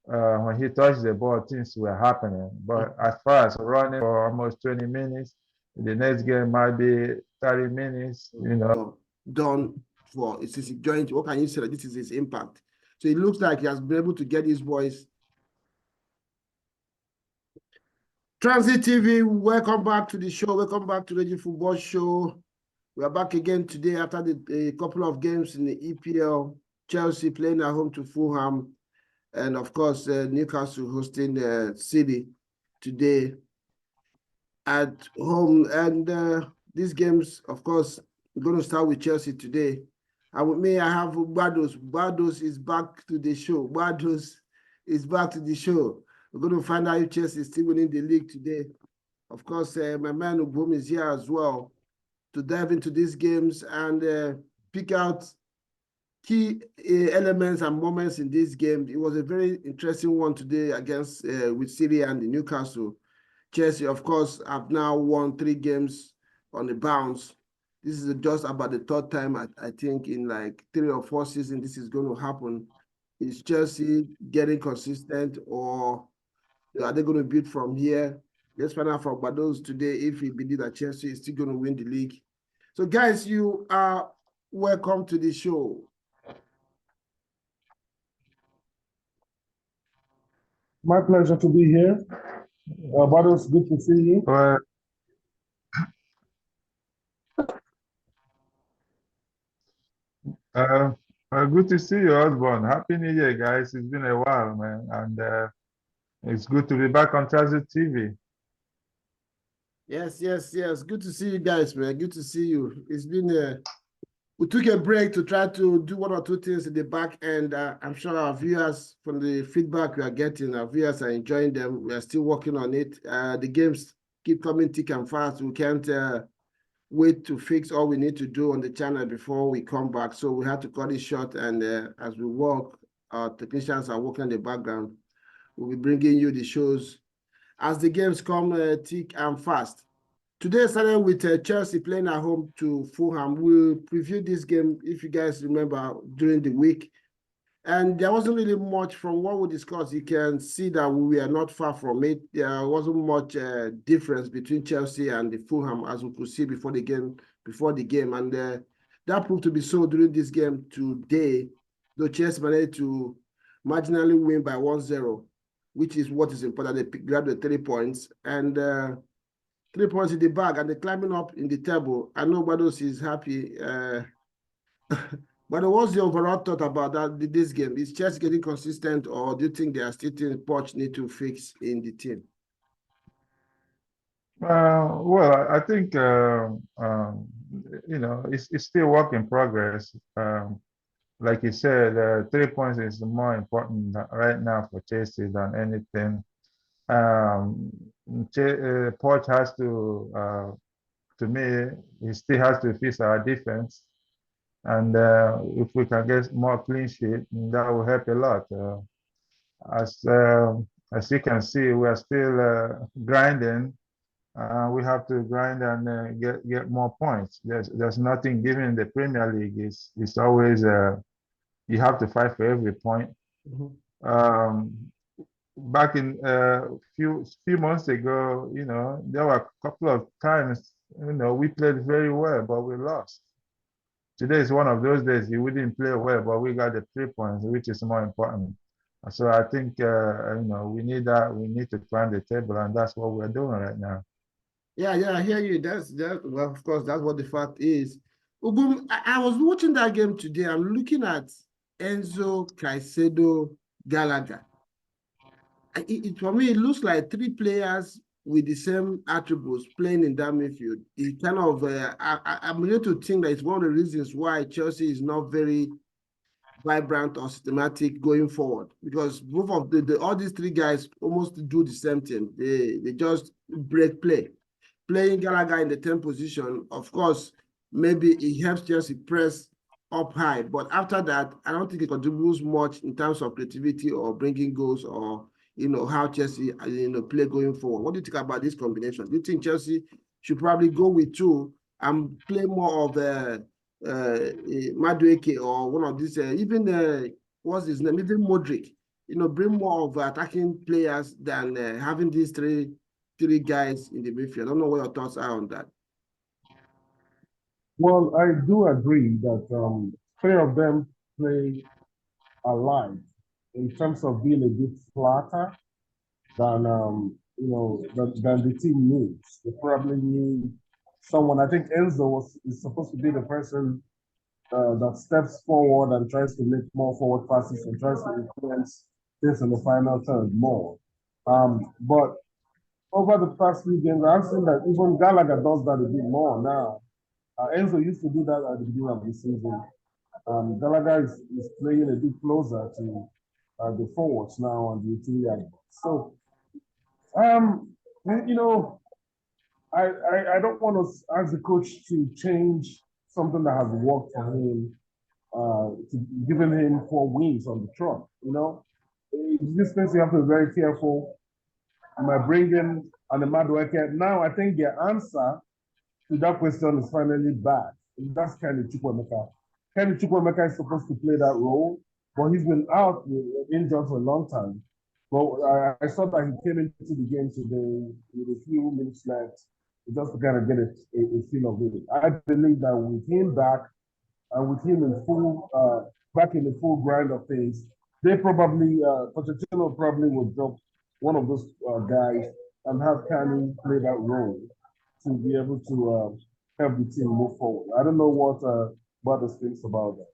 when he touched the ball, things were happening. But as far as running for almost 20 minutes, the next game might be 30 minutes, you know. Done for his joint. What can you say that this is his impact? So it looks like he has been able to get his voice. Transit TV, welcome back to the show. Welcome back to the Football Show. We are back again today after a couple of games in the EPL. Chelsea playing at home to Fulham, and of course Newcastle hosting City today at home. And these games, of course, we're going to start with Chelsea today. And with me, I have Bados. Bados is back to the show. Bados is back to the show. We're going to find out if Chelsea is still winning the league today. Of course, my man Ubum is here as well to dive into these games and pick out key elements and moments in this game. It was a very interesting one today against with City and the Newcastle. Chelsea, of course, have now won 3 games on the bounce. This is just about the third time, I think, in like 3 or 4 seasons this is going to happen. Is Chelsea getting consistent, or are they going to build from here? Let's find out from Bados today if we believe that Chelsea is still going to win the league. So, guys, you are welcome to the show. My pleasure to be here. Bados, good to see you. Good to see you, Osborne. Happy New Year, guys. It's been a while, man. And it's good to be back on Transit TV. Yes. Good to see you guys, man. Good to see you. It's been we took a break to try to do 1 or 2 things in the back end. I'm sure our viewers, from the feedback we are getting, our viewers are enjoying them. We are still working on it. The games keep coming thick and fast. We can't wait to fix all we need to do on the channel before we come back. So we had to cut it short. And as we work, our technicians are working in the background. We'll be bringing you the shows as the games come thick and fast. Today started with Chelsea playing at home to Fulham. We'll preview this game, if you guys remember, during the week. And there wasn't really much from what we discussed. You can see that we were not far from it. There wasn't much difference between Chelsea and the Fulham, as we could see before the game. And that proved to be so during this game today, though Chelsea managed to marginally win by 1-0, which is what is important. They grabbed the 3 points. And 3 points in the bag, and they're climbing up in the table. I know Bados is happy. But what's the overall thought about this game? Is Chelsea getting consistent, or do you think there are still things Poch need to fix in the team? Well, I think it's still work in progress. Like you said, 3 points is more important right now for Chelsea than anything. Poch has to me, he still has to fix our defense. And if we can get more clean sheet, that will help a lot. As you can see, we are still grinding. We have to grind and get more points. There's nothing given in the Premier League. It's always you have to fight for every point. Back in few months ago, there were a couple of times, we played very well, but we lost. Today is one of those days we didn't play well, but we got the 3 points, which is more important. So I think we need that. We need to climb the table, and that's what we're doing right now. Yeah, I hear you. Well, of course, that's what the fact is. Ubum, I was watching that game today. I'm looking at Enzo, Caicedo, Gallagher. For me, it looks like 3 players with the same attributes playing in that midfield. It kind of, I'm going to think that it's one of the reasons why Chelsea is not very vibrant or systematic going forward, because both of all these 3 guys almost do the same thing. They just break play. Playing Gallagher in the 10th position, of course, maybe it helps Chelsea press up high, but after that, I don't think it contributes much in terms of creativity or bringing goals or how Chelsea play going forward. What do you think about this combination? Do you think Chelsea should probably go with 2 and play more of Madueke or one of these, even what's his name, even Modric, bring more of attacking players than having these three guys in the midfield. I don't know what your thoughts are on that. Well, I do agree that three of them play alike in terms of being a bit flatter than than the team needs. They probably need someone. I think Enzo is supposed to be the person that steps forward and tries to make more forward passes and tries to influence things in the final third more. But over the past few games, I've seen that even Gallagher does that a bit more now. Enzo used to do that at the beginning of the season. Gallagher is playing a bit closer to the forwards now on the utility. So, you know, I don't want to ask the coach to change something that has worked for him, to giving him 4 wins on the trot. This place you have to be very careful. Am I bringing an Amadueke? Now I think the answer to that question is finally back. And that's Kenny Chukwuemeka. Kenny Chukwuemeka is supposed to play that role, but he's been out injured for a long time. But I saw that he came into the game today with a few minutes left just to kind of get a feel of it. I believe that with him back and with him in back in the full grind of things, they probably, Pochettino probably will drop one of those guys and have Kenny play that role to be able to help the team move forward. I don't know what Bartos thinks about that.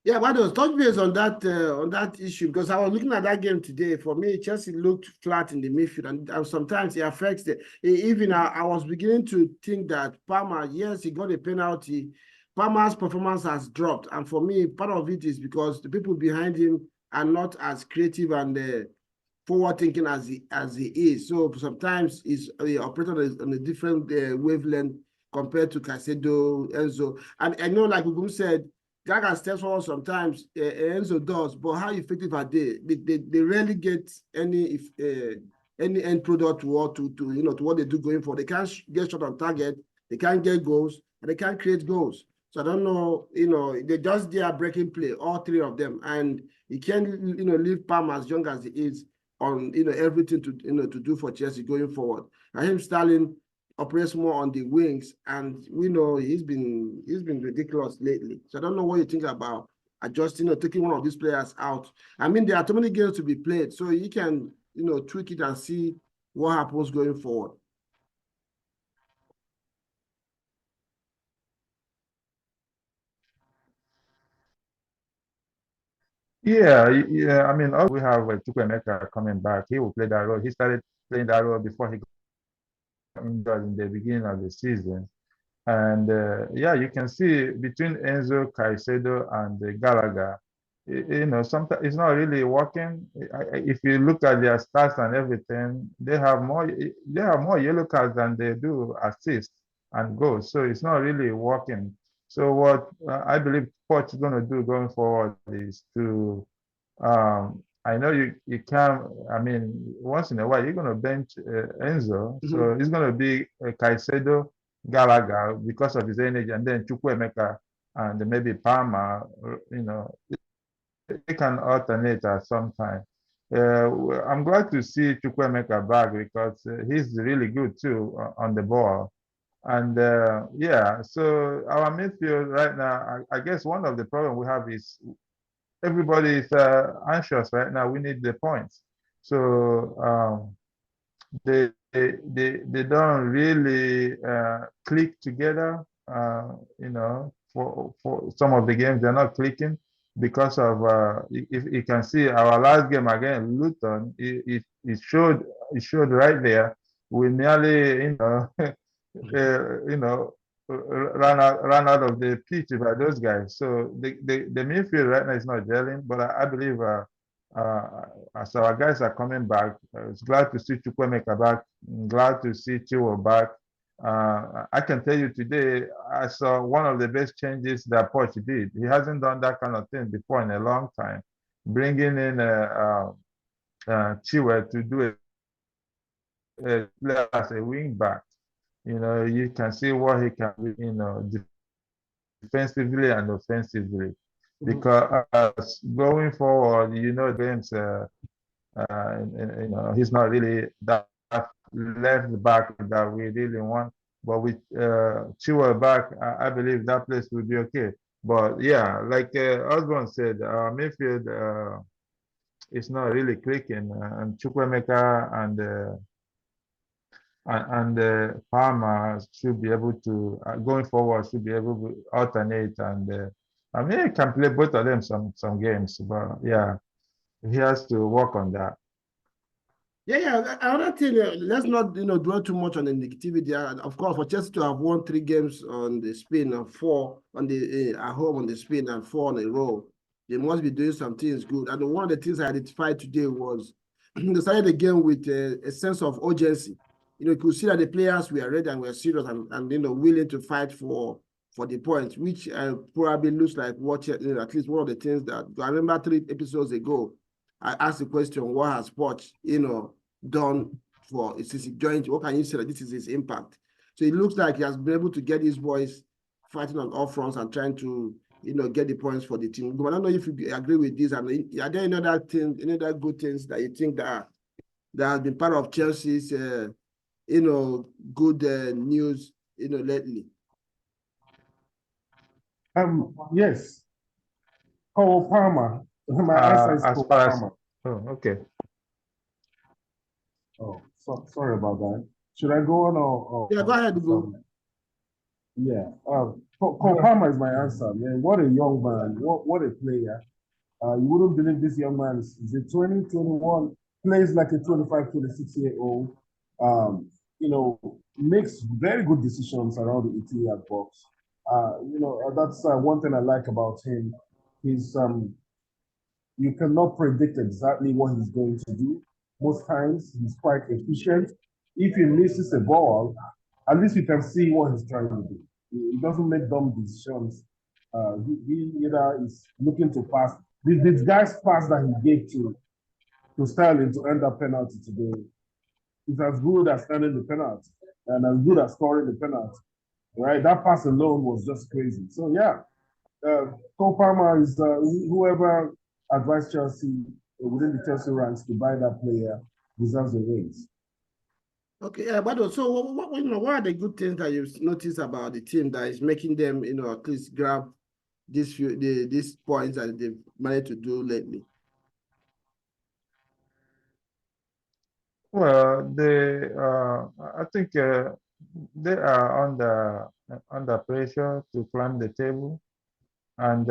Yeah, Bartos, touch base on that issue, because I was looking at that game today. For me, Chelsea looked flat in the midfield, and sometimes it affects even I was beginning to think that Palmer, yes, he got a penalty. Palmer's performance has dropped, and for me, part of it is because the people behind him are not as creative and forward thinking as he is. So sometimes he's operating on a different wavelength compared to Caicedo, Enzo. And I know, like Ugum said, Gaga steps forward sometimes, Enzo does, but how effective are they? They rarely get any end product to what they do going for. They can't get shot on target, they can't get goals, and they can't create goals. So I don't know, they just there breaking play, all three of them, and you can't leave Palm as young as he is on everything to to do for Chelsea going forward. Raheem Sterling operates more on the wings, and we know he's been ridiculous lately. So I don't know what you think about adjusting or taking one of these players out. I mean, there are too many games to be played, so you can tweak it and see what happens going forward. Yeah, yeah. I mean, we have Chukwuemeka coming back. He will play that role. He started playing that role before he got injured in the beginning of the season. And yeah, you can see between Enzo, Caicedo, and Gallagher, sometimes it's not really working. If you look at their stats and everything, they have more yellow cards than they do assists and goals. So it's not really working. So what I believe Poch is going to do going forward is to I know you can. I mean, once in a while you're going to bench Enzo, so it's going to be Caicedo, Gallagher because of his energy, and then Chukwuemeka and maybe Palmer. They can alternate at some time. I'm glad to see Chukwuemeka back because he's really good too on the ball. And yeah, so our midfield right now, I guess one of the problems we have is everybody is anxious right now. We need the points. So they don't really click together. For some of the games they're not clicking because of if you can see our last game again, Luton, it showed right there. We nearly ran out of the pitch by those guys. So the midfield right now is not gelling, but I believe as our guys are coming back, it's glad to see Chukwuemeka back. Glad to see Chiwo back. I can tell you today, I saw one of the best changes that Poch did. He hasn't done that kind of thing before in a long time. Bringing in Chiwe to do play as a wing back. You can see what he can do, defensively and offensively. because going forward, games, he's not really that left back that we really want. But with Chilwell back, I believe that place will be okay. But yeah, like Osborne said, midfield is not really clicking, and Chukwemeka and Palmer should be able to going forward should be able to alternate, and I mean he can play both of them some games, but yeah, he has to work on that. Yeah. Another thing, let's not dwell too much on the negativity. Of course, for Chelsea to have won 3 games on the spin and 4 on the at home on the spin and 4 on a row, they must be doing some things good. And one of the things I identified today was they started the game with a sense of urgency. You could see that the players were ready and were serious and willing to fight for the points, which probably looks like what at least one of the things that I remember 3 episodes ago. I asked the question, what has Poch, done since he joined? What can you say that this is his impact? So it looks like he has been able to get his boys fighting on all fronts and trying to, get the points for the team. But I don't know if you agree with this. And are there any other good things that you think that have been part of Chelsea's, good news, lately? Yes. Cole Palmer. My answer is As Cole far as Palmer. okay. Oh, sorry about that. Should I go on or Yeah, go ahead, go. Yeah. Cole Palmer is my answer, man. What a young man. What a player. You wouldn't believe this young man is a 20, 21, plays like a 25, 26-year-old. Makes very good decisions around the 18-yard box. That's one thing I like about him. He's you cannot predict exactly what he's going to do. Most times he's quite efficient. If he misses a ball, at least you can see what he's trying to do. He doesn't make dumb decisions. He either is looking to pass. This guy's pass that he gave to Sterling to end that penalty today is as good as earning the penalty and as good as scoring the penalty. Right? That pass alone was just crazy. So yeah, Cole Palmer is whoever advised Chelsea within the Chelsea ranks to buy that player deserves a raise. Okay, but so what are the good things that you've noticed about the team that is making them, at least grab these points that they've managed to do lately? Well, I think they are under pressure to climb the table, and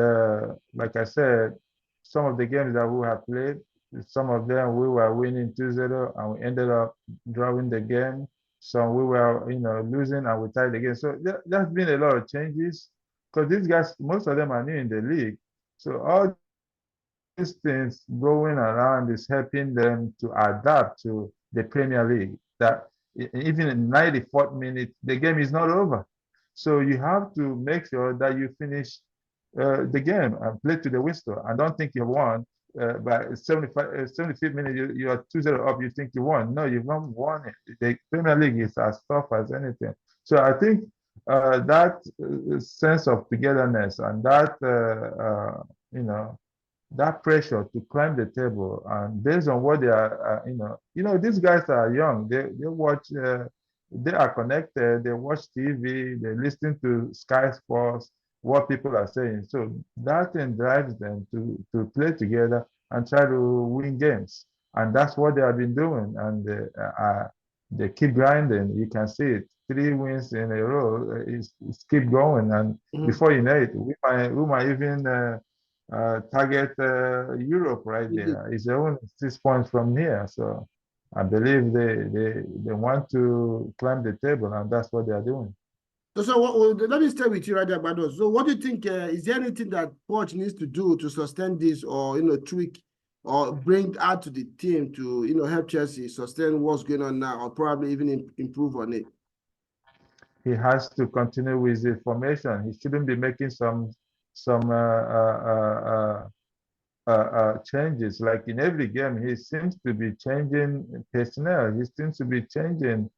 like I said, some of the games that we have played, some of them we were winning 2-0 and we ended up drawing the game. Some we were, losing and we tied the game. So there's been a lot of changes because these guys, most of them are new in the league. So all these things going around is helping them to adapt to the Premier League. That even in 94th minute, the game is not over. So you have to make sure that you finish the game and play to the whistle. I don't think you won. By 75th minute, you are 2-0 up, you think you won. No, you've not won it. The Premier League is as tough as anything. So I think that sense of togetherness and that, that pressure to climb the table and based on what they are, these guys are young. They watch, they are connected. They watch TV. They listen to Sky Sports, what people are saying. So that then drives them to play together and try to win games. And that's what they have been doing. And they keep grinding. You can see it. 3 wins in a row. It's keep going. And before you know it, we might even target Europe right there. It's only 6 points from here. So I believe they want to climb the table, and that's what they are doing. So let me stay with you right there, Bado. So what do you think, is there anything that Poch needs to do to sustain this or, tweak or bring out to the team to, help Chelsea sustain what's going on now or probably even improve on it? He has to continue with the formation. He shouldn't be making some changes. Like in every game, he seems to be changing personnel. He seems to be changing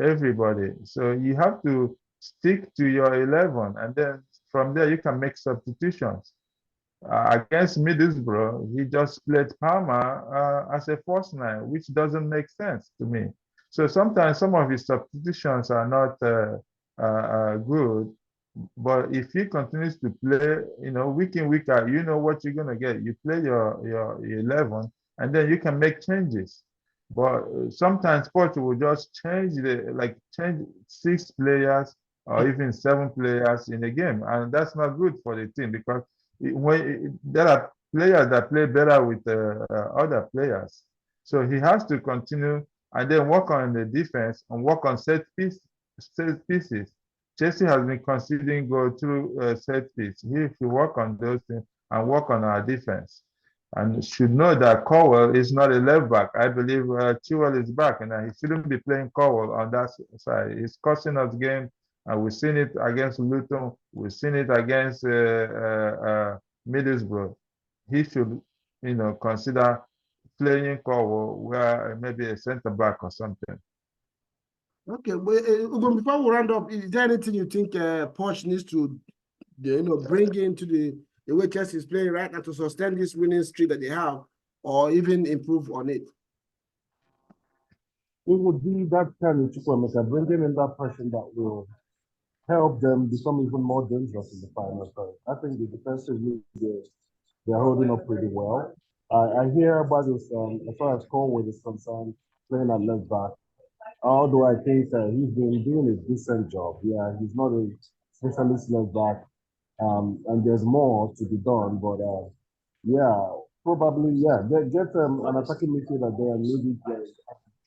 everybody. So you have to stick to your 11, and then from there you can make substitutions. Against Middlesbrough, he just played Palmer as a false nine, which doesn't make sense to me. So sometimes some of his substitutions are not good, but if he continues to play, week in, week out, you know what you're gonna get. You play your 11, and then you can make changes. But sometimes coach will just change 6 players or even 7 players in a game, and that's not good for the team because there are players that play better with other players. So he has to continue and then work on the defense and work on set pieces. Chelsea has been conceding goal through set piece. He should work on those things and work on our defense. And should know that Cowell is not a left back. I believe Chilwell is back, and he shouldn't be playing Cowell on that side. He's costing us games, and we've seen it against Luton. We've seen it against Middlesbrough. He should, consider playing Cowell where maybe a centre back or something. Okay, but before we round up, is there anything you think Poch needs to, bring into the way Chelsea is playing right now to sustain this winning streak that they have, or even improve on it? It would be that kind of Chukwuemeka bringing in that person that will help them become even more dangerous in the final third. I think the defensive they're holding up pretty well. I hear about this as far as Conway is concerned, playing at left back. Although I think he's been doing a decent job. Yeah, he's not a specialist left back, and there's more to be done. But yeah, probably get an attacking midfielder there and maybe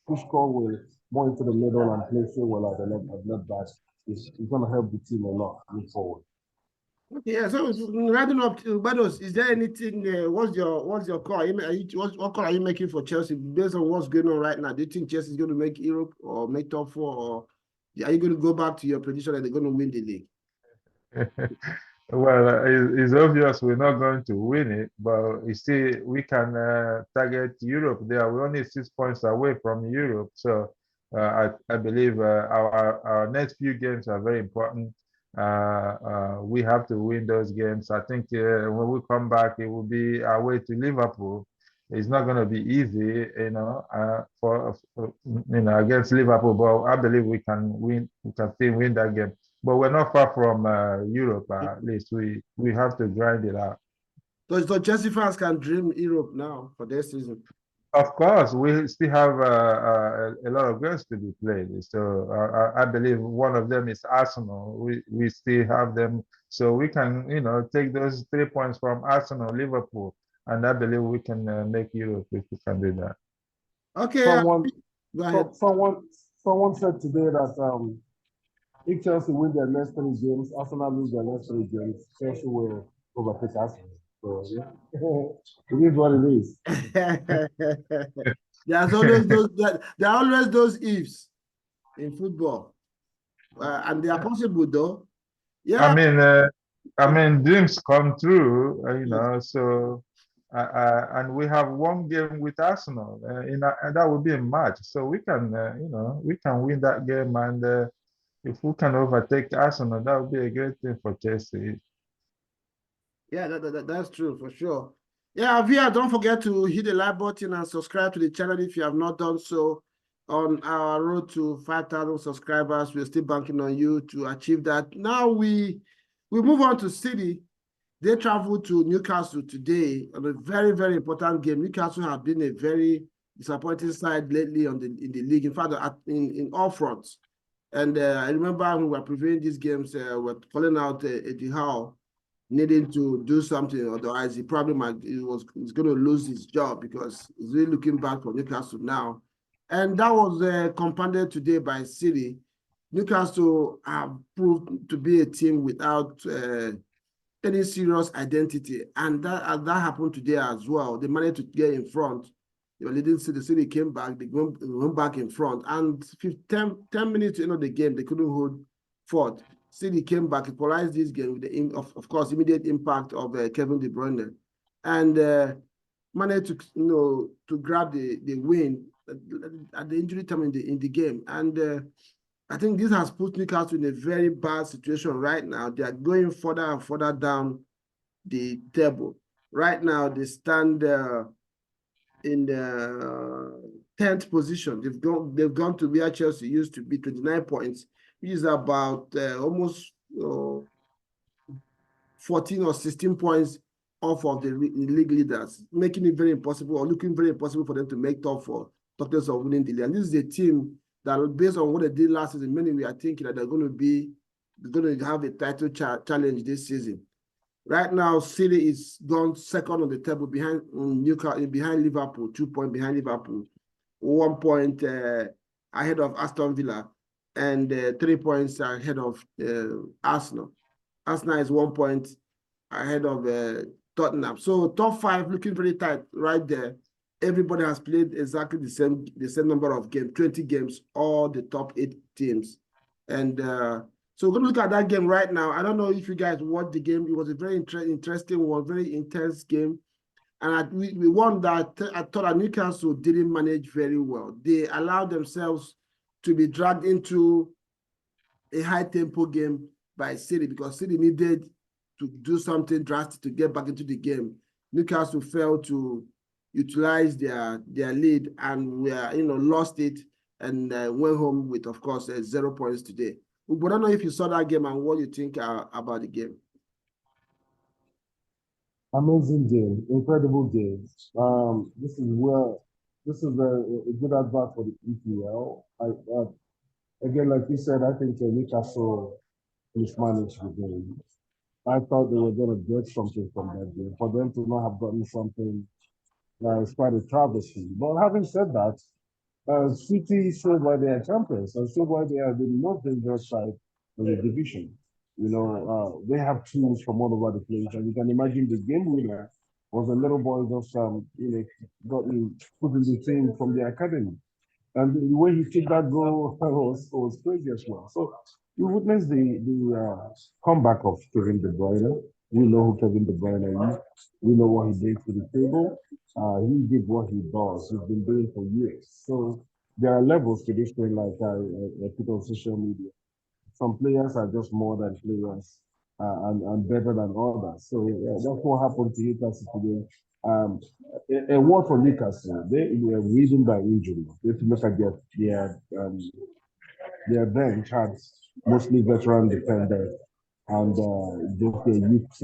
push Conway more into the middle and play so well at the left back. It's going to help the team a lot move forward. Okay, yeah. So rounding up, Bados, is there anything? What's your call? What call are you making for Chelsea based on what's going on right now? Do you think Chelsea is going to make Europe or make top 4, or are you going to go back to your prediction that they're going to win the league? Well, it's obvious we're not going to win it, but you see, we can target Europe there. We're only 6 points away from Europe. So I believe our next few games are very important. We have to win those games. I think when we come back, it will be our way to Liverpool. It's not going to be easy, for against Liverpool, but I believe we can win. We can still win that game. But we're not far from Europe. At least we have to grind it out. So Chelsea fans can dream Europe now for their season. Of course, we still have a lot of games to be played. So I believe one of them is Arsenal. We still have them, so we can take those 3 points from Arsenal, Liverpool, and I believe we can make Europe if we can do that. Okay. Go ahead. Someone said today that if Chelsea win their next 3 games, Arsenal lose their next 3 games, Chelsea will overtake Arsenal. So yeah, it is what it is. There's always there are always those ifs in football, and they are possible though. Yeah. I mean, dreams come true, So, and we have one game with Arsenal, and that will be in March. So we can, we can win that game, and if we can overtake Arsenal, that would be a great thing for Chelsea. Yeah, that's true for sure. Yeah, Avia, don't forget to hit the like button and subscribe to the channel if you have not done so. On our road to 5,000 subscribers, we're still banking on you to achieve that. Now we move on to City. They traveled to Newcastle today on a very, very important game. Newcastle have been a very disappointing side lately in the league. In fact, in all fronts. And I remember when we were previewing these games, we're calling out Eddie Howe needing to do something, otherwise he probably he's going to lose his job because he's really looking back for Newcastle now. And that was compounded today by City. Newcastle have proved to be a team without any serious identity, and that happened today as well. They managed to get in front. They were leading City. City came back. They went back in front, and 10 minutes into the game, they couldn't hold forth. City came back, equalized this game with the of course immediate impact of Kevin De Bruyne, and managed to grab the win at the injury time in the game. And I think this has put Newcastle in a very bad situation right now. They are going further and further down the table. Right now, they stand in the 10th position. They've gone to where Chelsea used to be, 29 points, which is about almost 14 or 16 points off of the league leaders, making it very impossible or looking very impossible for them to make top four, talkers of winning the league. And this is a team that, based on what they did last season, many we are thinking that they're going to have a title challenge this season. Right now, City is gone second on the table behind Newcastle, behind Liverpool, 2 points behind Liverpool, 1 point ahead of Aston Villa, and 3 points ahead of Arsenal. Arsenal is 1 point ahead of Tottenham. So top five looking very tight right there. Everybody has played exactly the same number of games, 20 games, all the top 8 teams. And so we're going to look at that game right now. I don't know if you guys watched the game. It was a very interesting one, very intense game. And we won that. I thought that Newcastle didn't manage very well. They allowed themselves to be dragged into a high-tempo game by City because City needed to do something drastic to get back into the game. Newcastle failed to utilize their lead and lost it and went home with, of course, 0 points today. But I don't know if you saw that game and what you think about the game. Amazing game, incredible game. This is a good advert for the EPL. Again, like you said, I think Newcastle mismanaged the game. I thought they were going to get something from that game. For them to not have gotten something is quite a travesty. But having said that, City showed why they are champions and showed why they are the most dangerous side of the division. They have tools from all over the place, and you can imagine the game winner was a little boy just gotten put in the team from the academy. And the way he kicked that goal was crazy as well. So you witnessed the comeback of Kevin De Bruyne. We know who Kevin De Bruyne is. We know what he brings to the table. He did what he does. He's been doing for years. So there are levels to this thing, like I put on social media. Some players are just more than players and better than others. So that's what happened to Newcastle today. A word for Newcastle, they were reading by injury. If you look at their bench had mostly veteran defenders and just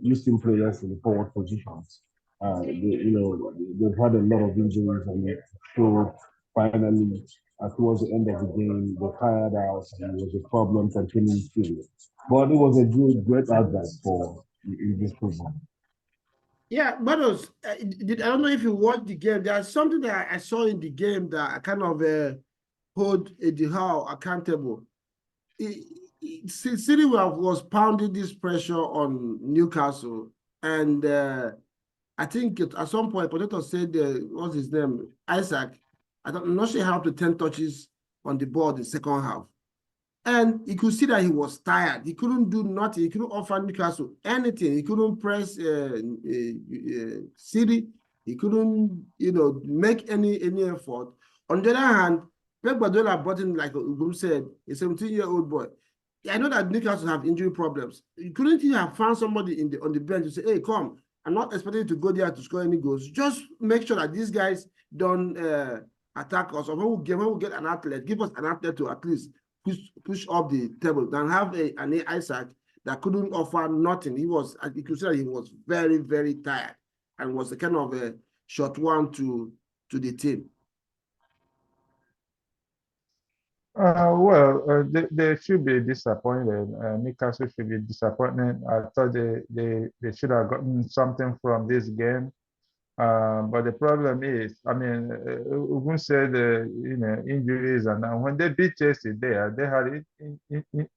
youth team players in the forward positions. They've had a lot of injuries and so finally towards the end of the game, they tired out and it was a problem continuing to. But it was a great advert for in this program. Yeah, but I don't know if you watched the game. There's something that I saw in the game that I kind of hold Eddie Howe accountable. City was pounding this pressure on Newcastle, and I think at some point, Potato said, what's his name, Isaac. I'm not sure how to 10 touches on the ball in the second half. And you could see that he was tired. He couldn't do nothing. He couldn't offer Newcastle anything. He couldn't press City. He couldn't, make any effort. On the other hand, Pep Guardiola brought in, like Ugum said, a 17-year-old boy. I know that Newcastle have injury problems. Couldn't he have found somebody on the bench to say, hey, come, I'm not expecting you to go there to score any goals. Just make sure that these guys don't attack us. Or when we get an athlete, give us an athlete to at least push up the table than have an Isaac that couldn't offer nothing. You could say he was very, very tired and was a kind of a short one to the team. They should be disappointed. Newcastle should be disappointed. I thought they should have gotten something from this game. But the problem is, I mean, Ugun said, injuries, and when they beat Chelsea there, they had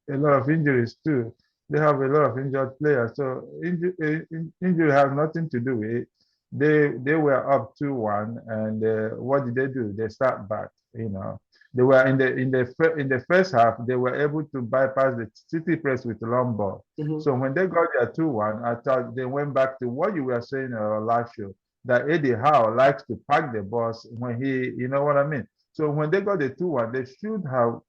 a lot of injuries too. They have a lot of injured players, so injury has nothing to do with it. They were up 2-1, and what did they do? They start back. They were in the first half. They were able to bypass the City press with long ball. So when they got their 2-1, I thought they went back to what you were saying last show, that Eddie Howe likes to pack the bus when you know what I mean? So when they got the 2-1, they should have,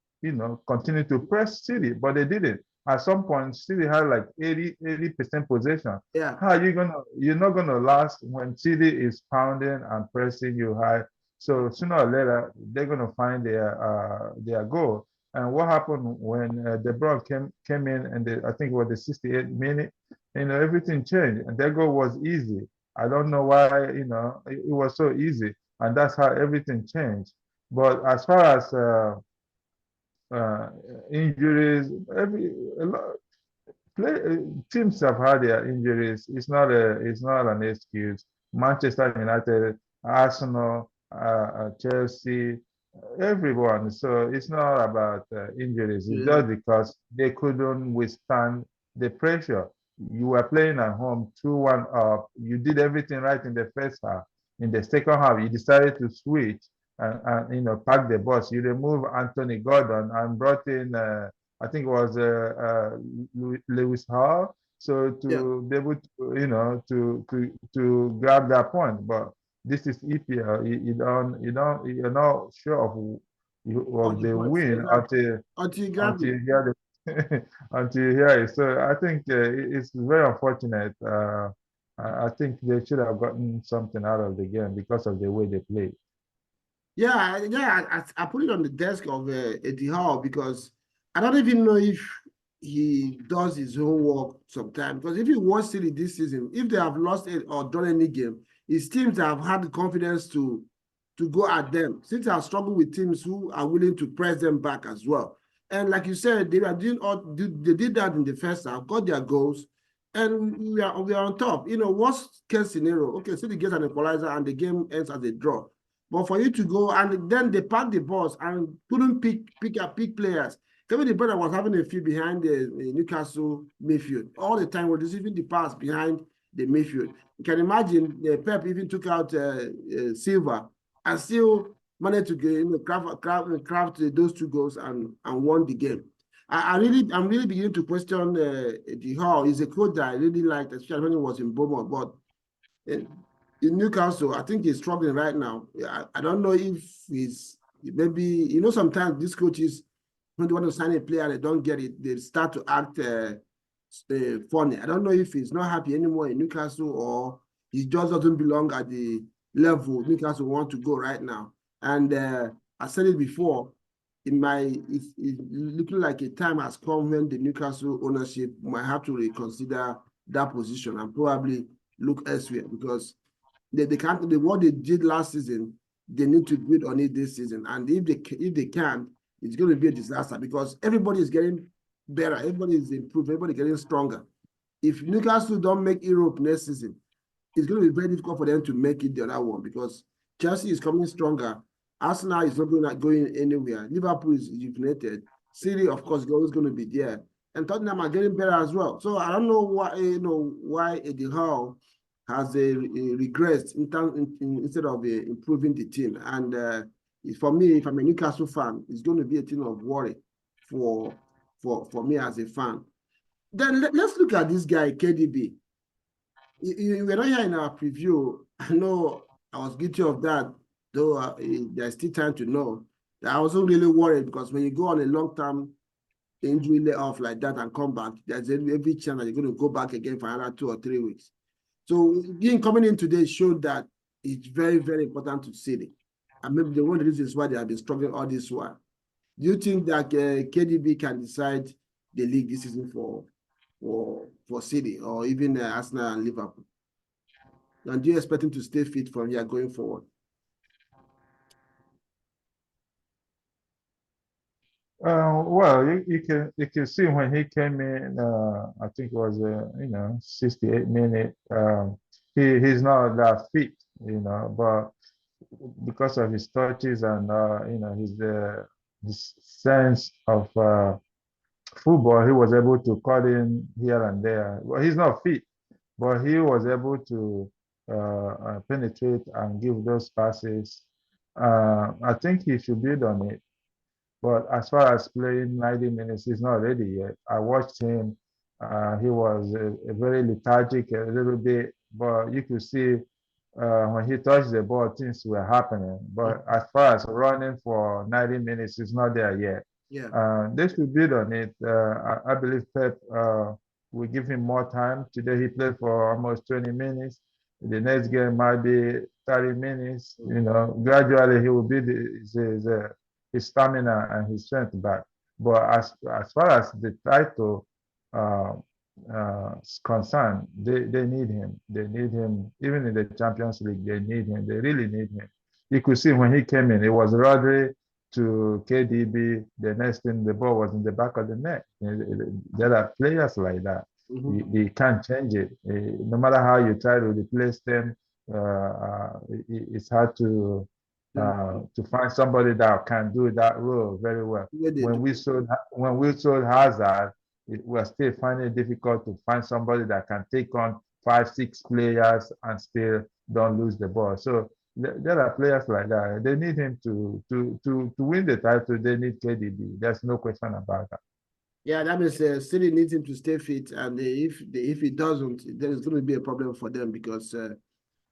continued to press City, but they didn't. at some point, City had like 80% possession. Yeah. How are you you're not gonna last when City is pounding and pressing you high. So sooner or later, they're gonna find their goal. And what happened when De Bruyne came in and I think it was the 68th minute, everything changed and their goal was easy. I don't know why, it was so easy, and that's how everything changed. But as far as uh, injuries, a lot, play, teams have had their injuries. It's not an excuse. Manchester United, Arsenal, Chelsea, everyone. So it's not about injuries. It's Yeah. just because they couldn't withstand the pressure. You were playing at home 2-1 up. You did everything right in the first half. In the second half, you decided to switch and pack the bus. You removed Anthony Gordon and brought in I think it was Lewis Hall. So Yeah. to be able to, to grab that point, but this is EPL. You're not sure All of the the points. win Exactly. Until you grab until it. you hear the until you hear it. So I think it's very unfortunate. I think they should have gotten something out of the game because of the way they played. Yeah. I put it on the desk of Eddie Howe because I don't even know if he does his homework sometimes. Because if you watch City this season, if they have lost it or drawn any game, his teams have had the confidence to go at them. City have struggled with teams who are willing to press them back as well. And like you said, they did that in the first half, got their goals, and we are on top. Worst case scenario, okay, City gets an equalizer and the game ends as a draw. But for you to go and then they packed the bus and couldn't pick players. Kevin De Bruyne was having a few behind the Newcastle midfield all the time. We're receiving the pass behind the midfield. You can imagine Pep even took out Silva and still managed to craft those two goals and won the game. I'm really beginning to question the Hall. He's a coach that I really liked, especially when he was in Bournemouth, but in, in Newcastle, I think he's struggling right now. I don't know if he's maybe sometimes these coaches when they want to sign a player they don't get it, they start to act funny. I don't know if he's not happy anymore in Newcastle or he just doesn't belong at the level Newcastle want to go right now. And I said it before. It's looking like a time has come when the Newcastle ownership might have to reconsider that position and probably look elsewhere because they can't. What they did last season, they need to build on it this season. And if they can't, it's going to be a disaster because everybody is getting better, everybody is improved, everybody getting stronger. If Newcastle don't make Europe next season, it's going to be very difficult for them to make it the other one because Chelsea is coming stronger. Arsenal is not going anywhere. Liverpool is rejuvenated. City, of course, is always going to be there. And Tottenham are getting better as well. So I don't know why Eddie Howe has regressed instead of improving the team. And for me, if I'm a Newcastle fan, it's going to be a thing of worry for me as a fan. Then let's look at this guy, KDB. We're not here in our preview. I know I was guilty of that, though there's still time to know. I wasn't really worried because when you go on a long-term injury layoff like that and come back, there's every chance that you're going to go back again for another 2 or 3 weeks. So being coming in today showed that it's very, very important to City. And maybe one of the reasons why they have been struggling all this while. Do you think that KDB can decide the league this season for City or even Arsenal and Liverpool? And do you expect him to stay fit from here going forward? Well, you can see when he came in. I think it was 68 minute. He's not that fit, but because of his touches and his sense of football, he was able to cut in here and there. Well, he's not fit, but he was able to penetrate and give those passes. I think he should build on it. But as far as playing 90 minutes, he's not ready yet. I watched him. He was a very lethargic a little bit, but you could see when he touched the ball, things were happening. But as far as running for 90 minutes, he's not there yet. They should build on it. I believe Pep will give him more time. Today he played for almost 20 minutes. The next game might be 30 minutes. You know, gradually he will build his stamina and his strength back. But as far as the title uh, is concerned, they need him. They need him. Even in the Champions League, they need him. They really need him. You could see when he came in, it was Rodri to KDB. The next thing, the ball was in the back of the net. There are players like that. You can't change it. No matter how you try to replace them, it's hard to find somebody that can do that role very well. When we sold Hazard, we're still finding it difficult to find somebody that can take on 5, 6 players and still don't lose the ball. So there are players like that. They need him to win the title. They need KDB. There's no question about that. Yeah, that means City needs him to stay fit, and if he doesn't, there is going to be a problem for them because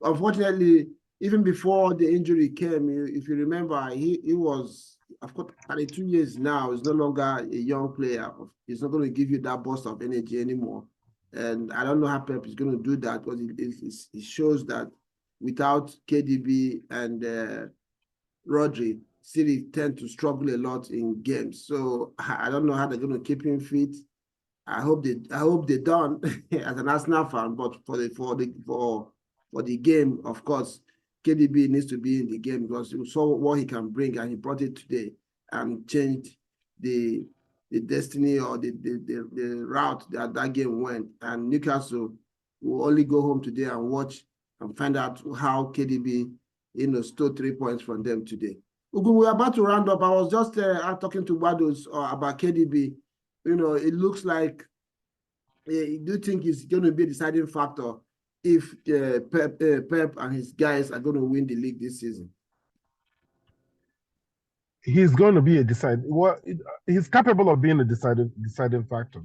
unfortunately, even before the injury came, if you remember, he was, of course, 32 years now. He's no longer a young player. He's not going to give you that burst of energy anymore. And I don't know how Pep is going to do that because it shows that without KDB and Rodri, City tend to struggle a lot in games. So I don't know how they're going to keep him fit. I hope they don't as an Arsenal fan, but for the game, of course, KDB needs to be in the game because you saw what he can bring and he brought it today and changed the destiny or the route that game went. And Newcastle will only go home today and watch and find out how KDB stole 3 points from them today. Ugu, we're about to round up. I was just talking to Wados about KDB. It looks like do you think it's going to be a deciding factor if Pep and his guys are going to win the league this season? He's going to be a he's capable of being a deciding factor,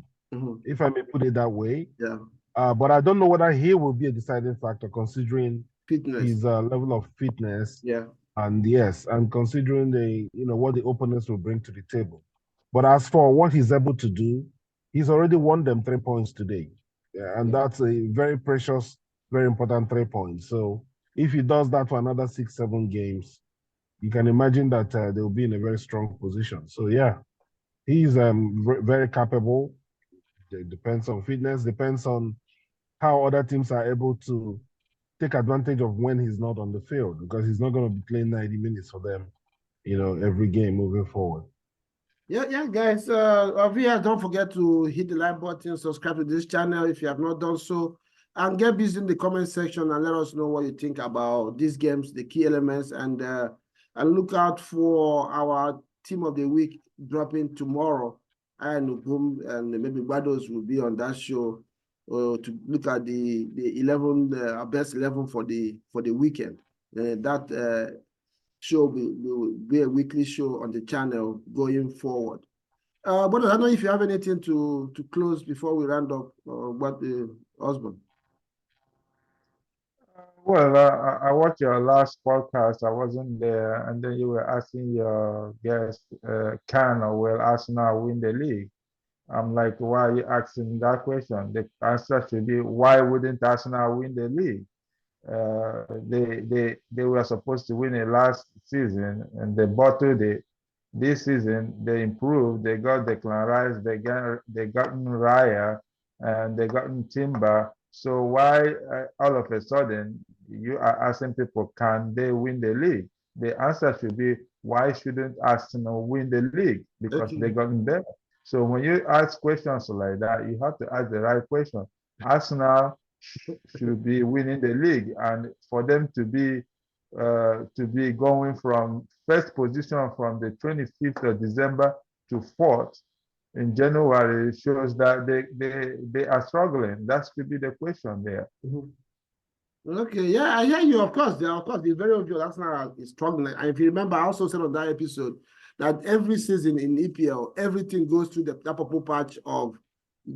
if I may put it that way. Yeah. But I don't know whether he will be a deciding factor considering his level of fitness. Yeah. And considering what the opponents will bring to the table. But as for what he's able to do, he's already won them 3 points today. Yeah, and that's a very precious, very important 3 points. So if he does that for another 6, 7 games, you can imagine that they'll be in a very strong position. So yeah, he's very capable. It depends on fitness, depends on how other teams are able to take advantage of when he's not on the field, because he's not going to be playing 90 minutes for them, every game moving forward. Yeah, guys. Don't forget to hit the like button, subscribe to this channel if you have not done so, and get busy in the comment section and let us know what you think about these games, the key elements, and look out for our team of the week dropping tomorrow. And maybe Bados will be on that show to look at the 11 best 11 for the weekend. That show will be a weekly show on the channel going forward. But I don't know if you have anything to close before we round up. Osborne? Well, I watched your last podcast. I wasn't there, and then you were asking your guest, can or will Arsenal win the league? I'm like, why are you asking that question? The answer should be, why wouldn't Arsenal win the league? They were supposed to win it last season, and they bottled it. This season, they improved. They got Declan Rice, they gotten Raya, and they gotten Timber. So why all of a sudden you are asking people, can they win the league? The answer should be, why shouldn't Arsenal win the league? Because they gotten better. So when you ask questions like that, you have to ask the right question. Arsenal should be winning the league, and for them to be going from first position from the 25th of December to 4th in January shows that they are struggling. That should be the question there. Okay, yeah, I hear you. Of course, it's very obvious Arsenal is struggling. And if you remember, I also said on that episode that every season in EPL, everything goes through that purple patch of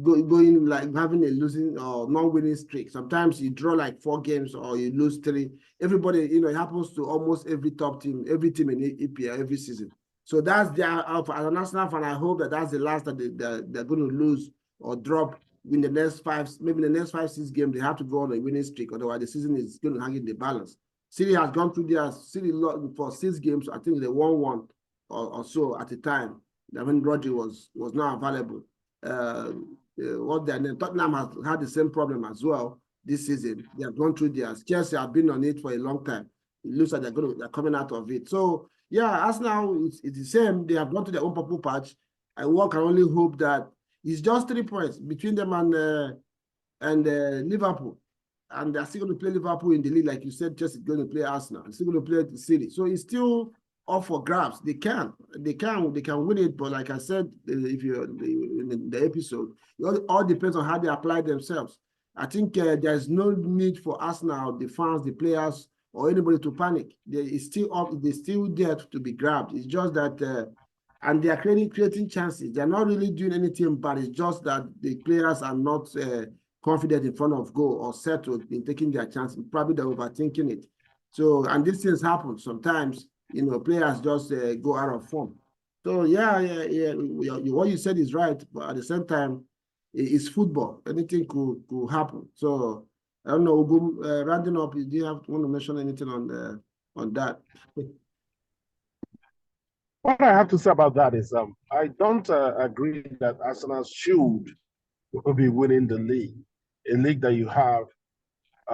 going like having a losing or non-winning streak. Sometimes you draw like 4 games or you lose 3. Everybody, it happens to almost every top team, every team in EPL every season. So that's their, as an Arsenal fan, I hope that that's the last that they're going to lose or drop in the next maybe the next 5-6 games. They have to go on a winning streak, otherwise the season is going to hang in the balance. City has gone through their City for 6 games. I think they won one or so at the time. When Rodri was not available. What their name? Tottenham has had the same problem as well this season. They have gone through theirs. Chelsea have been on it for a long time. It looks like they're coming out of it. So yeah, Arsenal, it's the same. They have gone to their own purple patch. And one can only hope that it's just 3 points between them and Liverpool. And they're still going to play Liverpool in the league, like you said. Chelsea is going to play Arsenal. They're still going to play the City. So it's still up for grabs. They can win it. But like I said, if you're in the episode, it all depends on how they apply themselves. I think there's no need for Arsenal, the fans, the players, or anybody to panic. They're still there to be grabbed. It's just that, and they are creating chances. They're not really doing anything bad. It's just that the players are not confident in front of goal or settled in taking their chances. Probably they're overthinking it. So, and these things happen sometimes. Players just go out of form. So yeah. What you said is right, but at the same time, it's football. Anything could happen. So I don't know. Rounding up, do you want to mention anything on that? What I have to say about that is, I don't agree that Arsenal should be winning the league, a league that you have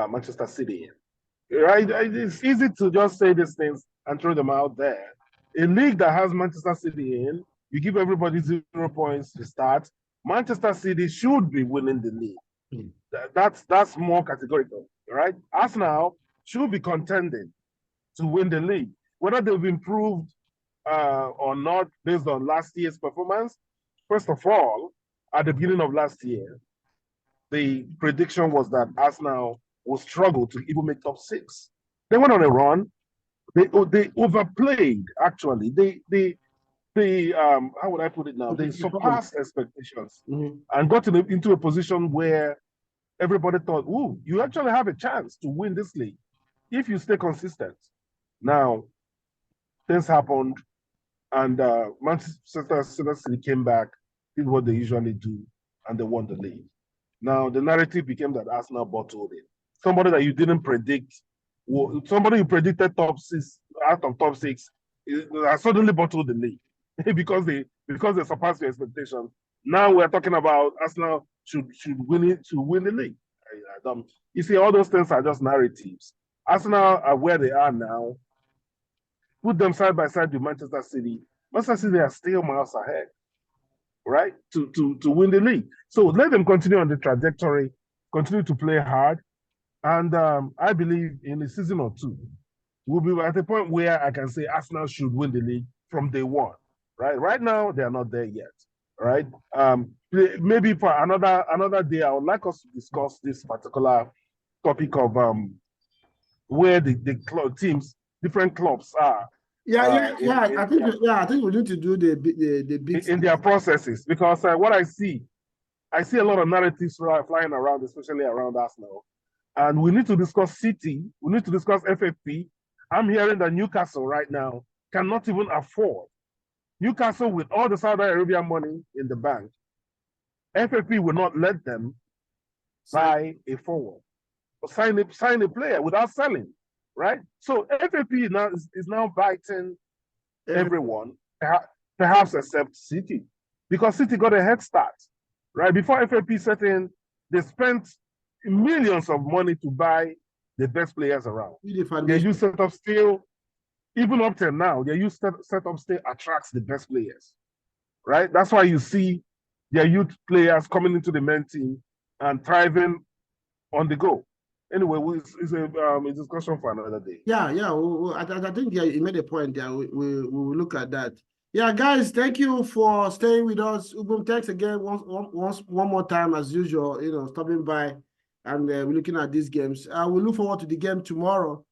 Manchester City in. Right? It's easy to just say these things and throw them out there. A league that has Manchester City in, you give everybody 0 points to start. Manchester City should be winning the league. That's more categorical, right? Arsenal should be contending to win the league. Whether they've improved or not based on last year's performance, first of all, at the beginning of last year, the prediction was that Arsenal will struggle to even make top 6. They went on a run. They overplayed, actually. They how would I put it now? They surpassed expectations and got into a position where everybody thought, ooh, you actually have a chance to win this league if you stay consistent. Now, things happened, and Manchester City came back, did what they usually do, and they won the league. Now, the narrative became that Arsenal bottled it. Somebody that you didn't predict, somebody you predicted top 6 out of top 6, suddenly bottled the league because they surpassed your expectations. Now we're talking about Arsenal should win it to win the league. You see, all those things are just narratives. Arsenal are where they are now. Put them side by side with Manchester City. Manchester City are still miles ahead, right? To win the league. So let them continue on the trajectory, continue to play hard. And I believe in a season or two, we'll be at a point where I can say Arsenal should win the league from day one, right? Right now, they are not there yet, right? Maybe for another day, I would like us to discuss this particular topic of where the teams, different clubs are. I think we need to do the big in their processes, because what I see a lot of narratives flying around, especially around Arsenal. And we need to discuss City. We need to discuss FFP. I'm hearing that Newcastle right now cannot even afford. Newcastle, with all the Saudi Arabian money in the bank, FFP will not let them buy a forward or sign a player without selling, right? So FFP is now biting everyone, perhaps except City, because City got a head start, right? Before FFP set in, they spent millions of money to buy the best players around. Their youth setup still, even up till now, their youth setup still attracts the best players, right? That's why you see their youth players coming into the main team and thriving on the go. Anyway, it's a discussion for another day. Yeah. I think you made a point there. We will look at that. Yeah, guys, thank you for staying with us. Ubum, thanks again one more time as usual. Stopping by. And we're looking at these games. We look forward to the game tomorrow.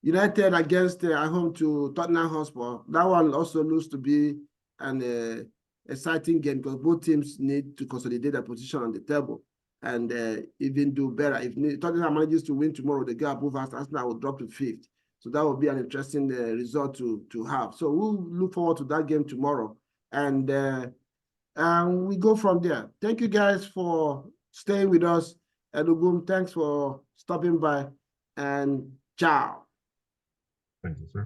United against at home to Tottenham Hotspur. That one also looks to be an exciting game because both teams need to consolidate their position on the table and even do better. If Tottenham manages to win tomorrow, the gap above Arsenal will drop to 5th. So that will be an interesting result to have. So we'll look forward to that game tomorrow. And we go from there. Thank you guys for staying with us. Edugum, thanks for stopping by. And ciao. Thank you, sir.